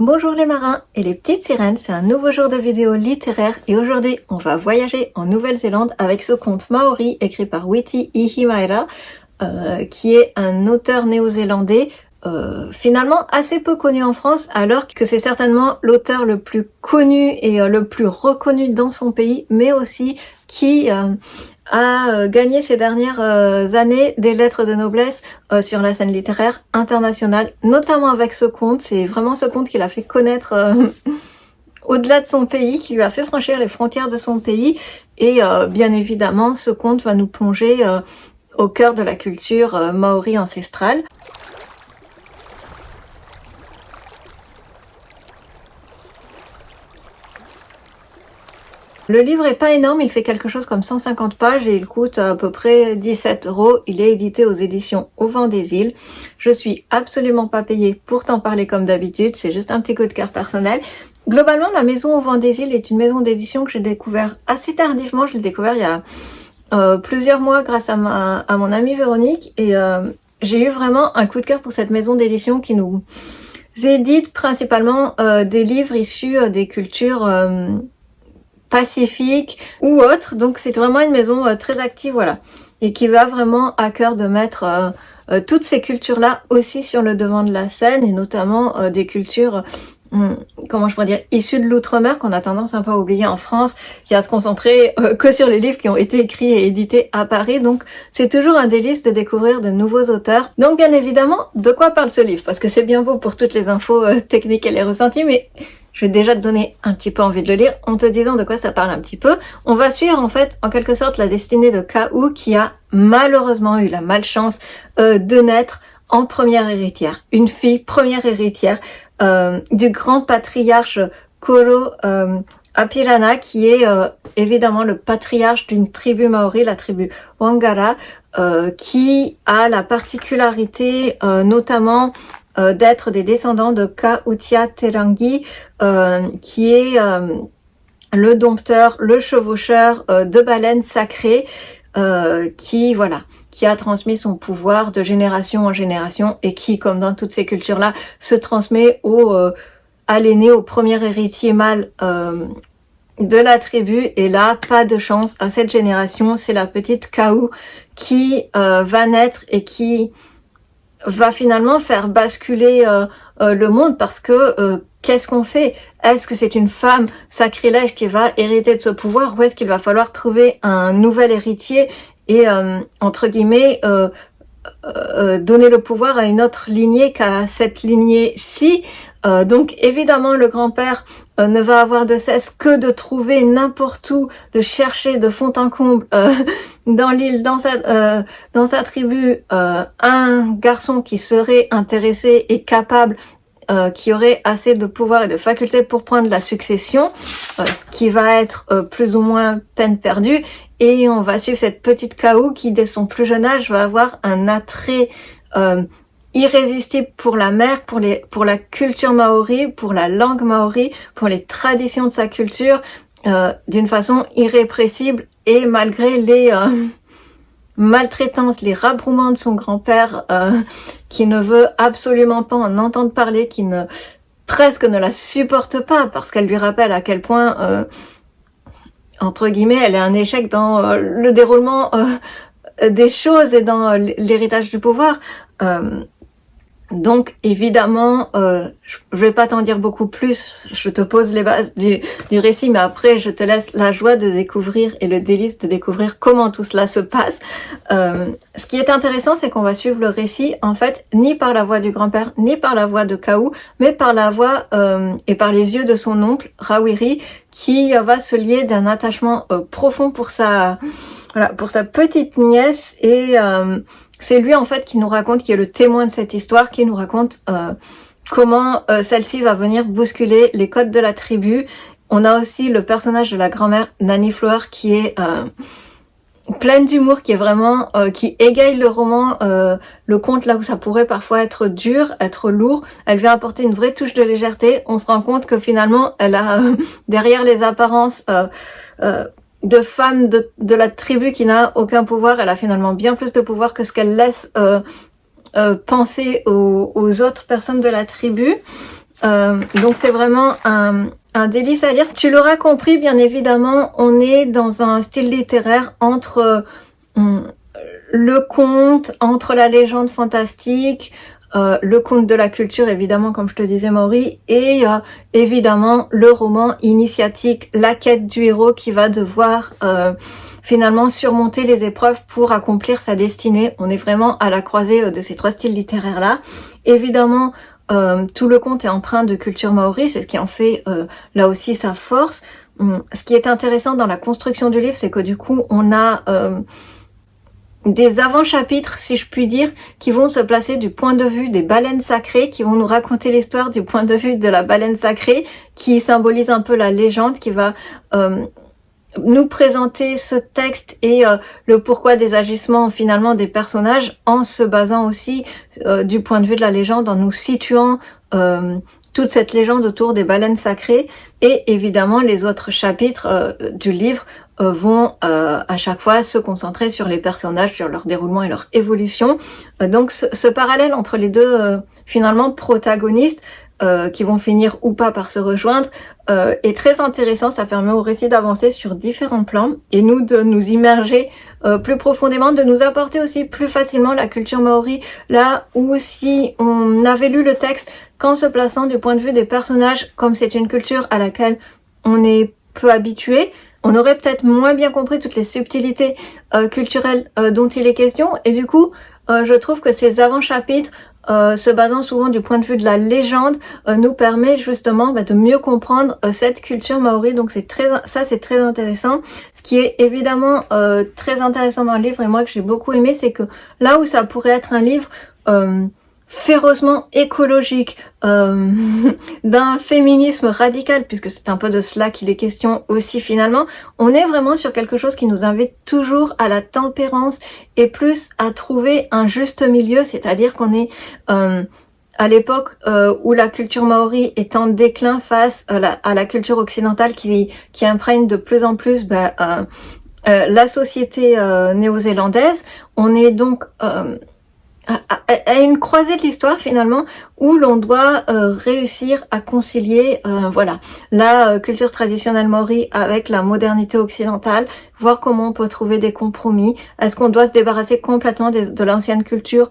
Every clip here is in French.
Bonjour les marins et les petites sirènes, c'est un nouveau jour de vidéo littéraire et aujourd'hui on va voyager en Nouvelle-Zélande avec ce conte maori écrit par Witi Ihimaera qui est un auteur néo-zélandais finalement assez peu connu en France alors que c'est certainement l'auteur le plus connu et le plus reconnu dans son pays mais aussi qui a gagné ces dernières années des lettres de noblesse sur la scène littéraire internationale, notamment avec ce conte. C'est vraiment ce conte qui l'a fait connaître au-delà de son pays, qui lui a fait franchir les frontières de son pays. Et bien évidemment, ce conte va nous plonger au cœur de la culture maori ancestrale. Le livre est pas énorme, il fait quelque chose comme 150 pages et il coûte à peu près 17 €. Il est édité aux éditions Au Vent des Îles. Je suis absolument pas payée pour t'en parler comme d'habitude, c'est juste un petit coup de cœur personnel. Globalement, la maison Au Vent des Îles est une maison d'édition que j'ai découvert assez tardivement. Je l'ai découvert il y a plusieurs mois grâce à mon amie Véronique et j'ai eu vraiment un coup de cœur pour cette maison d'édition qui nous édite principalement des livres issus des cultures pacifique ou autre, donc c'est vraiment une maison très active, voilà, et qui va vraiment à cœur de mettre toutes ces cultures-là aussi sur le devant de la scène, et notamment des cultures, comment je pourrais dire, issues de l'outre-mer, qu'on a tendance un peu à oublier en France, qui a à se concentrer que sur les livres qui ont été écrits et édités à Paris, donc c'est toujours un délice de découvrir de nouveaux auteurs. Donc bien évidemment, de quoi parle ce livre? Parce que c'est bien beau pour toutes les infos techniques et les ressentis, mais je vais déjà te donner un petit peu envie de le lire en te disant de quoi ça parle un petit peu. On va suivre en fait en quelque sorte la destinée de Kau qui a malheureusement eu la malchance de naître en première héritière. Une fille première héritière du grand patriarche Koro Apirana qui est évidemment le patriarche d'une tribu maori, la tribu Wangara, qui a la particularité notamment d'être des descendants de Kautia Terangi, qui est le dompteur, le chevaucheur de baleines sacrées, qui a transmis son pouvoir de génération en génération et qui, comme dans toutes ces cultures-là, se transmet à l'aîné, au premier héritier mâle de la tribu. Et là, pas de chance à cette génération, c'est la petite Kau qui va naître et qui va finalement faire basculer le monde parce que qu'est-ce qu'on fait? Est-ce que c'est une femme sacrilège qui va hériter de ce pouvoir ou est-ce qu'il va falloir trouver un nouvel héritier et entre guillemets donner le pouvoir à une autre lignée qu'à cette lignée-ci? Donc évidemment le grand-père ne va avoir de cesse que de trouver n'importe où, de chercher de fond en comble dans l'île, dans sa tribu, un garçon qui serait intéressé et capable, qui aurait assez de pouvoir et de faculté pour prendre la succession, ce qui va être plus ou moins peine perdue. Et on va suivre cette petite Kau qui, dès son plus jeune âge, va avoir un attrait irrésistible pour la mer, pour la culture maori, pour la langue maori, pour les traditions de sa culture, d'une façon irrépressible. Et malgré les maltraitances, les rabrouements de son grand-père, qui ne veut absolument pas en entendre parler, qui presque ne la supporte pas, parce qu'elle lui rappelle à quel point, entre guillemets, elle est un échec dans le déroulement des choses et dans l'héritage du pouvoir. Donc évidemment, je vais pas t'en dire beaucoup plus, je te pose les bases du récit, mais après je te laisse la joie de découvrir et le délice de découvrir comment tout cela se passe. Ce qui est intéressant, c'est qu'on va suivre le récit, en fait, ni par la voix du grand-père, ni par la voix de Kau, mais par la voix et par les yeux de son oncle, Rawiri, qui va se lier d'un attachement profond pour sa petite nièce et c'est lui en fait qui nous raconte, qui est le témoin de cette histoire, qui nous raconte comment celle-ci va venir bousculer les codes de la tribu. On a aussi le personnage de la grand-mère Nanny Flower qui est pleine d'humour, qui est vraiment qui égaye le roman, le conte là où ça pourrait parfois être dur, être lourd. Elle vient apporter une vraie touche de légèreté. On se rend compte que finalement elle a derrière les apparences de femme de la tribu qui n'a aucun pouvoir, elle a finalement bien plus de pouvoir que ce qu'elle laisse penser aux autres personnes de la tribu. Donc c'est vraiment un délice à lire. Tu l'auras compris, bien évidemment, on est dans un style littéraire entre le conte, entre la légende fantastique, le conte de la culture, évidemment, comme je te disais, Maury, et évidemment le roman initiatique, la quête du héros qui va devoir finalement surmonter les épreuves pour accomplir sa destinée. On est vraiment à la croisée de ces trois styles littéraires-là. Évidemment, tout le conte est empreint de culture maori, c'est ce qui en fait là aussi sa force. Ce qui est intéressant dans la construction du livre, c'est que du coup, on a des avant-chapitres, si je puis dire, qui vont se placer du point de vue des baleines sacrées, qui vont nous raconter l'histoire du point de vue de la baleine sacrée, qui symbolise un peu la légende, qui va nous présenter ce texte et le pourquoi des agissements finalement des personnages, en se basant aussi du point de vue de la légende, en nous situant toute cette légende autour des baleines sacrées. Et évidemment, les autres chapitres du livre vont à chaque fois se concentrer sur les personnages, sur leur déroulement et leur évolution. Donc ce parallèle entre les deux finalement protagonistes qui vont finir ou pas par se rejoindre est très intéressant. Ça permet au récit d'avancer sur différents plans et nous de nous immerger plus profondément, de nous apporter aussi plus facilement la culture maori, là où si on avait lu le texte qu'en se plaçant du point de vue des personnages, comme c'est une culture à laquelle on est peu habitué, on aurait peut-être moins bien compris toutes les subtilités culturelles dont il est question. Et du coup, je trouve que ces avant-chapitres, se basant souvent du point de vue de la légende, nous permet justement de mieux comprendre cette culture maori. Donc c'est très intéressant. Ce qui est évidemment très intéressant dans le livre, et moi que j'ai beaucoup aimé, c'est que là où ça pourrait être un livre férocement écologique, d'un féminisme radical, puisque c'est un peu de cela qu'il est question aussi finalement, on est vraiment sur quelque chose qui nous invite toujours à la tempérance et plus à trouver un juste milieu, c'est-à-dire qu'on est à l'époque où la culture maori est en déclin face à la culture occidentale qui imprègne de plus en plus la société néo-zélandaise. On est donc à une croisée de l'histoire finalement, où l'on doit réussir à concilier la culture traditionnelle maori avec la modernité occidentale, voir comment on peut trouver des compromis. Est-ce qu'on doit se débarrasser complètement de l'ancienne culture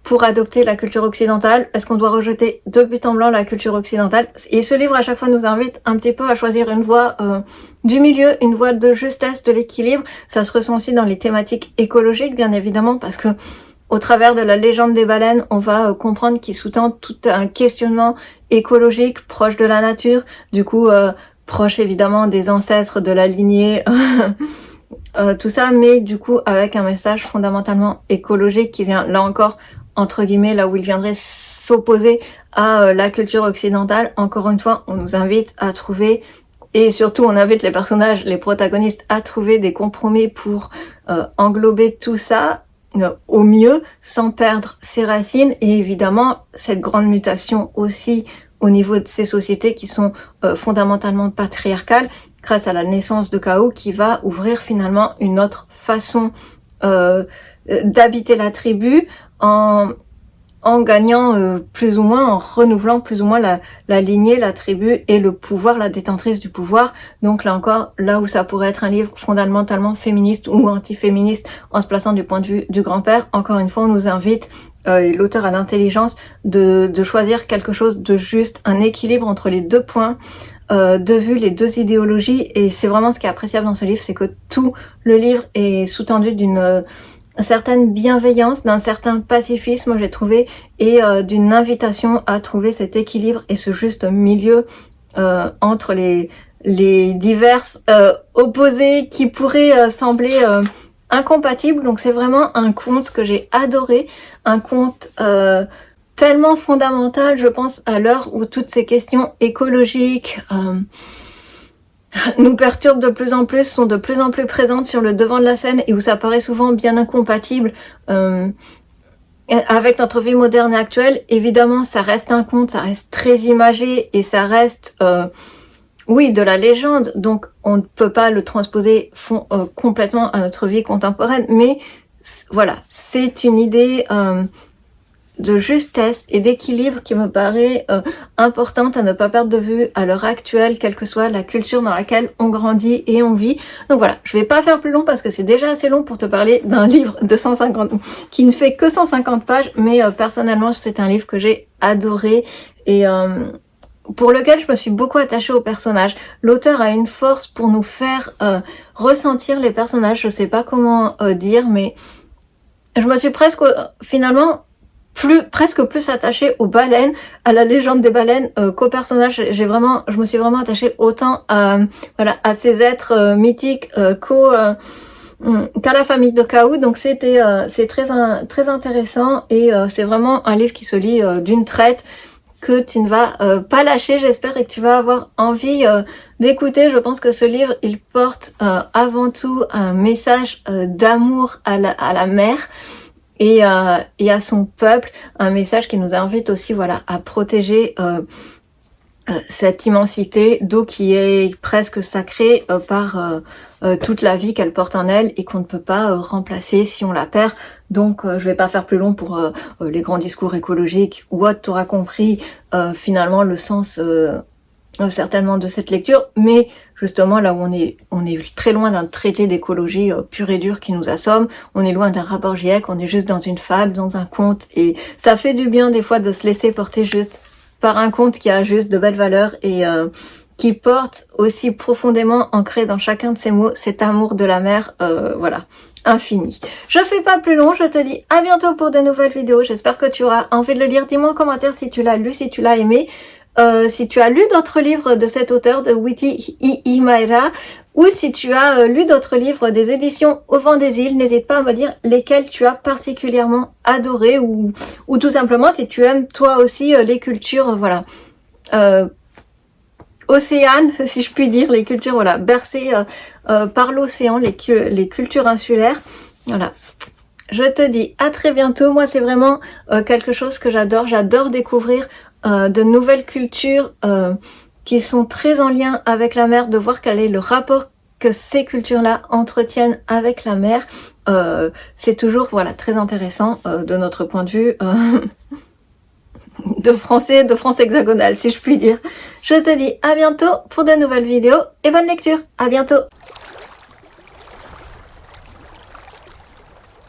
pour adopter la culture occidentale? Est-ce qu'on doit rejeter de but en blanc la culture occidentale? Et ce livre à chaque fois nous invite un petit peu à choisir une voie du milieu, une voie de justesse, de l'équilibre. Ça se ressent aussi dans les thématiques écologiques, bien évidemment, parce que au travers de la légende des baleines, on va comprendre qu'il sous-tend tout un questionnement écologique proche de la nature, du coup proche évidemment des ancêtres de la lignée, tout ça, mais du coup avec un message fondamentalement écologique qui vient là encore entre guillemets là où il viendrait s'opposer à la culture occidentale. Encore une fois, on nous invite à trouver, et surtout on invite les personnages, les protagonistes à trouver des compromis pour englober tout ça au mieux, sans perdre ses racines, et évidemment cette grande mutation aussi au niveau de ces sociétés qui sont fondamentalement patriarcales, grâce à la naissance de Kao, qui va ouvrir finalement une autre façon d'habiter la tribu en gagnant plus ou moins, en renouvelant plus ou moins la lignée, la tribu et le pouvoir, la détentrice du pouvoir. Donc là encore, là où ça pourrait être un livre fondamentalement féministe ou anti-féministe en se plaçant du point de vue du grand-père, encore une fois on nous invite, l'auteur a l'intelligence de choisir quelque chose de juste, un équilibre entre les deux points de vue, les deux idéologies. Et c'est vraiment ce qui est appréciable dans ce livre, c'est que tout le livre est sous-tendu d'une certaine bienveillance, d'un certain pacifisme, j'ai trouvé, et d'une invitation à trouver cet équilibre et ce juste milieu entre les diverses opposés qui pourraient sembler incompatibles. Donc c'est vraiment un conte que j'ai adoré, un conte tellement fondamental, je pense, à l'heure où toutes ces questions écologiques nous perturbent de plus en plus, sont de plus en plus présentes sur le devant de la scène, et où ça paraît souvent bien incompatible avec notre vie moderne et actuelle. Évidemment, ça reste un conte, ça reste très imagé, et ça reste oui, de la légende, donc on ne peut pas le transposer complètement à notre vie contemporaine, mais voilà, c'est une idée de justesse et d'équilibre qui me paraît importante à ne pas perdre de vue à l'heure actuelle, quelle que soit la culture dans laquelle on grandit et on vit. Donc voilà, je vais pas faire plus long parce que c'est déjà assez long pour te parler d'un livre de 150 qui ne fait que 150 pages, mais personnellement c'est un livre que j'ai adoré et pour lequel je me suis beaucoup attachée au personnage. L'auteur a une force pour nous faire ressentir les personnages, je sais pas comment dire, mais je me suis finalement presque plus attachée aux baleines, à la légende des baleines qu'aux personnages. Je me suis vraiment attachée autant à ces êtres mythiques qu'à la famille de Chaos. Donc c'est très intéressant et c'est vraiment un livre qui se lit d'une traite, que tu ne vas pas lâcher, j'espère, et que tu vas avoir envie d'écouter. Je pense que ce livre, il porte avant tout un message d'amour à la mer et à son peuple, un message qui nous invite aussi à protéger cette immensité d'eau qui est presque sacrée par toute la vie qu'elle porte en elle et qu'on ne peut pas remplacer si on la perd. Donc je vais pas faire plus long pour les grands discours écologiques ou autre. Tu auras compris finalement le sens certainement de cette lecture, mais justement là où on est très loin d'un traité d'écologie pur et dur qui nous assomme, on est loin d'un rapport GIEC, on est juste dans une fable, dans un conte, et ça fait du bien des fois de se laisser porter juste par un conte qui a juste de belles valeurs et qui porte aussi profondément ancré dans chacun de ses mots cet amour de la mer, infini. Je fais pas plus long, je te dis à bientôt pour de nouvelles vidéos. J'espère que tu auras envie de le lire. Dis-moi en commentaire si tu l'as lu, si tu l'as aimé, si tu as lu d'autres livres de cet auteur, de Witi Ihimaera, ou si tu as lu d'autres livres des éditions Au Vent des Îles. N'hésite pas à me dire lesquels tu as particulièrement adoré, ou tout simplement si tu aimes toi aussi les cultures, océanes, si je puis dire, les cultures bercées par l'océan, les cultures insulaires. Voilà. Je te dis à très bientôt. Moi, c'est vraiment quelque chose que j'adore. J'adore découvrir de nouvelles cultures qui sont très en lien avec la mer, de voir quel est le rapport que ces cultures-là entretiennent avec la mer. C'est toujours très intéressant de notre point de vue de France hexagonale, si je puis dire. Je te dis à bientôt pour de nouvelles vidéos et bonne lecture. À bientôt.